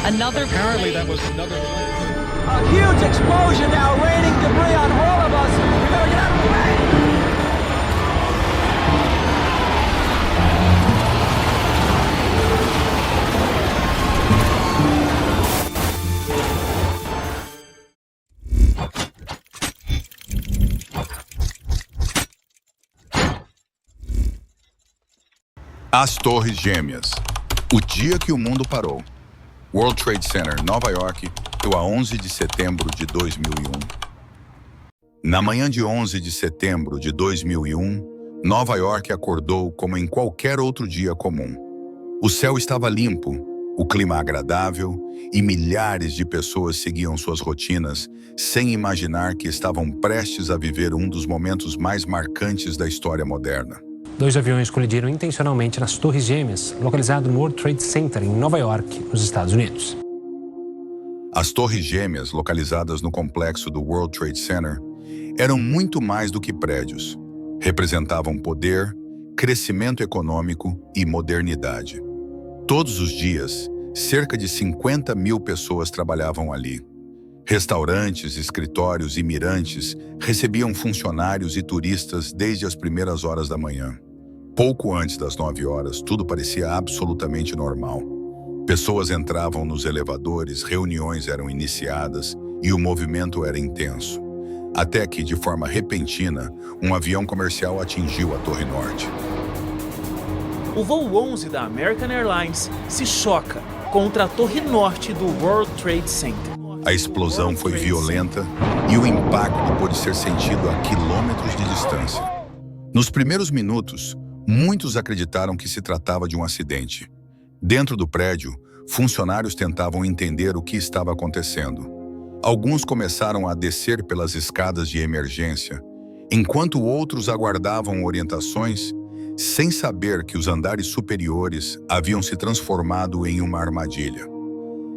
Apparently that was another plane. A huge explosion now, raining debris on all of us. We better get out of the way. As Torres Gêmeas. O dia que o mundo parou. World Trade Center, Nova York, a 11 de setembro de 2001. Na manhã de 11 de setembro de 2001, Nova York acordou como em qualquer outro dia comum. O céu estava limpo, o clima agradável e milhares de pessoas seguiam suas rotinas sem imaginar que estavam prestes a viver um dos momentos mais marcantes da história moderna. 2 aviões colidiram intencionalmente nas Torres Gêmeas, localizado no World Trade Center, em Nova York, nos Estados Unidos. As Torres Gêmeas, localizadas no complexo do World Trade Center, eram muito mais do que prédios. Representavam poder, crescimento econômico e modernidade. Todos os dias, cerca de 50 mil pessoas trabalhavam ali. Restaurantes, escritórios e mirantes recebiam funcionários e turistas desde as primeiras horas da manhã. Pouco antes das 9 horas, tudo parecia absolutamente normal. Pessoas entravam nos elevadores, reuniões eram iniciadas e o movimento era intenso. Até que, de forma repentina, um avião comercial atingiu a Torre Norte. O voo 11 da American Airlines se choca contra a Torre Norte do World Trade Center. A explosão foi violenta e o impacto pôde ser sentido a quilômetros de distância. Nos primeiros minutos, muitos acreditaram que se tratava de um acidente. Dentro do prédio, funcionários tentavam entender o que estava acontecendo. Alguns começaram a descer pelas escadas de emergência, enquanto outros aguardavam orientações, sem saber que os andares superiores haviam se transformado em uma armadilha.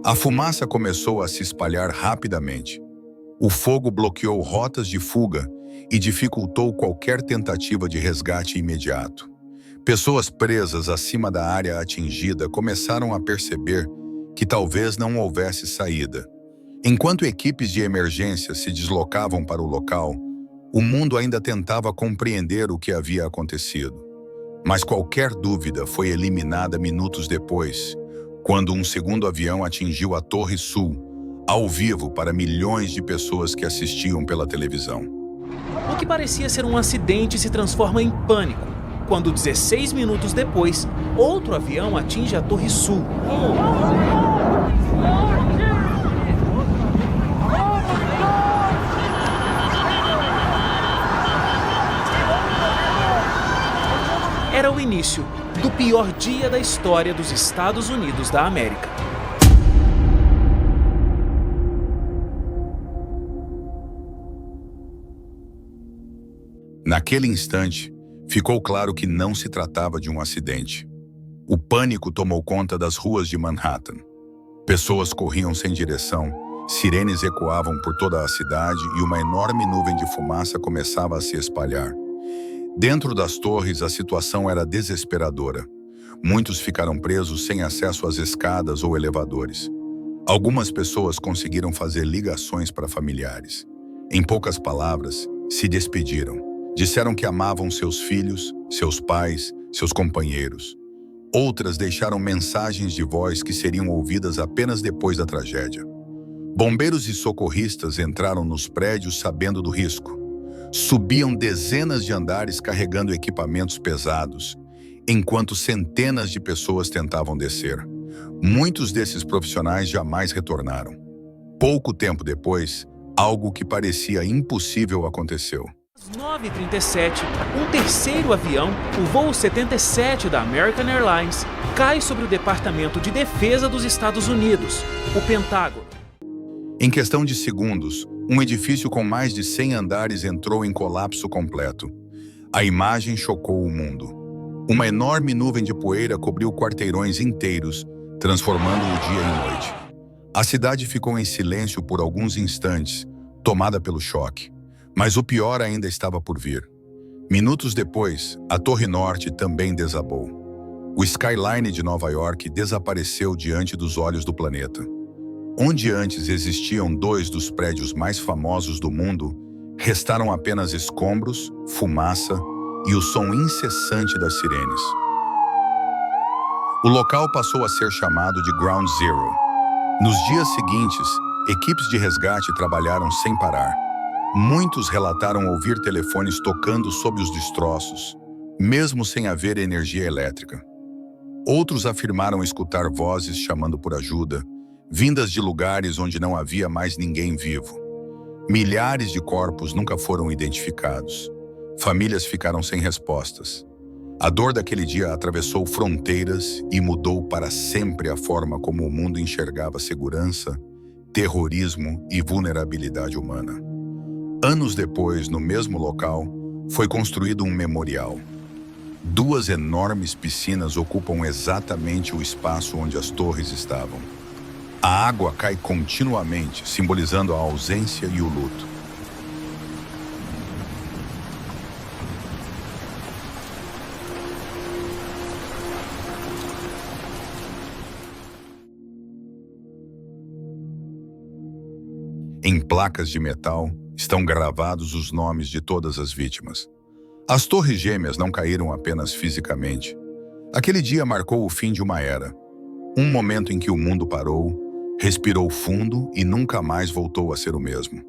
A fumaça começou a se espalhar rapidamente. O fogo bloqueou rotas de fuga e dificultou qualquer tentativa de resgate imediato. Pessoas presas acima da área atingida começaram a perceber que talvez não houvesse saída. Enquanto equipes de emergência se deslocavam para o local, o mundo ainda tentava compreender o que havia acontecido. Mas qualquer dúvida foi eliminada minutos depois, quando um segundo avião atingiu a Torre Sul, ao vivo para milhões de pessoas que assistiam pela televisão. O que parecia ser um acidente se transforma em pânico, quando 16 minutos depois, outro avião atinge a Torre Sul. Era o início do pior dia da história dos Estados Unidos da América. Naquele instante, ficou claro que não se tratava de um acidente. O pânico tomou conta das ruas de Manhattan. Pessoas corriam sem direção, sirenes ecoavam por toda a cidade e uma enorme nuvem de fumaça começava a se espalhar. Dentro das torres, a situação era desesperadora. Muitos ficaram presos sem acesso às escadas ou elevadores. Algumas pessoas conseguiram fazer ligações para familiares. Em poucas palavras, se despediram. Disseram que amavam seus filhos, seus pais, seus companheiros. Outras deixaram mensagens de voz que seriam ouvidas apenas depois da tragédia. Bombeiros e socorristas entraram nos prédios sabendo do risco. Subiam dezenas de andares carregando equipamentos pesados, enquanto centenas de pessoas tentavam descer. Muitos desses profissionais jamais retornaram. Pouco tempo depois, algo que parecia impossível aconteceu. Às 9h37, um terceiro avião, o voo 77 da American Airlines, cai sobre o Departamento de Defesa dos Estados Unidos, o Pentágono. Em questão de segundos, um edifício com mais de 100 andares entrou em colapso completo. A imagem chocou o mundo. Uma enorme nuvem de poeira cobriu quarteirões inteiros, transformando o dia em noite. A cidade ficou em silêncio por alguns instantes, tomada pelo choque. Mas o pior ainda estava por vir. Minutos depois, a Torre Norte também desabou. O skyline de Nova York desapareceu diante dos olhos do planeta. Onde antes existiam 2 dos prédios mais famosos do mundo, restaram apenas escombros, fumaça e o som incessante das sirenes. O local passou a ser chamado de Ground Zero. Nos dias seguintes, equipes de resgate trabalharam sem parar. Muitos relataram ouvir telefones tocando sob os destroços, mesmo sem haver energia elétrica. Outros afirmaram escutar vozes chamando por ajuda, vindas de lugares onde não havia mais ninguém vivo. Milhares de corpos nunca foram identificados. Famílias ficaram sem respostas. A dor daquele dia atravessou fronteiras e mudou para sempre a forma como o mundo enxergava segurança, terrorismo e vulnerabilidade humana. Anos depois, no mesmo local, foi construído um memorial. 2 enormes piscinas ocupam exatamente o espaço onde as torres estavam. A água cai continuamente, simbolizando a ausência e o luto. Em placas de metal estão gravados os nomes de todas as vítimas. As Torres Gêmeas não caíram apenas fisicamente. Aquele dia marcou o fim de uma era. Um momento em que o mundo parou, respirou fundo e nunca mais voltou a ser o mesmo.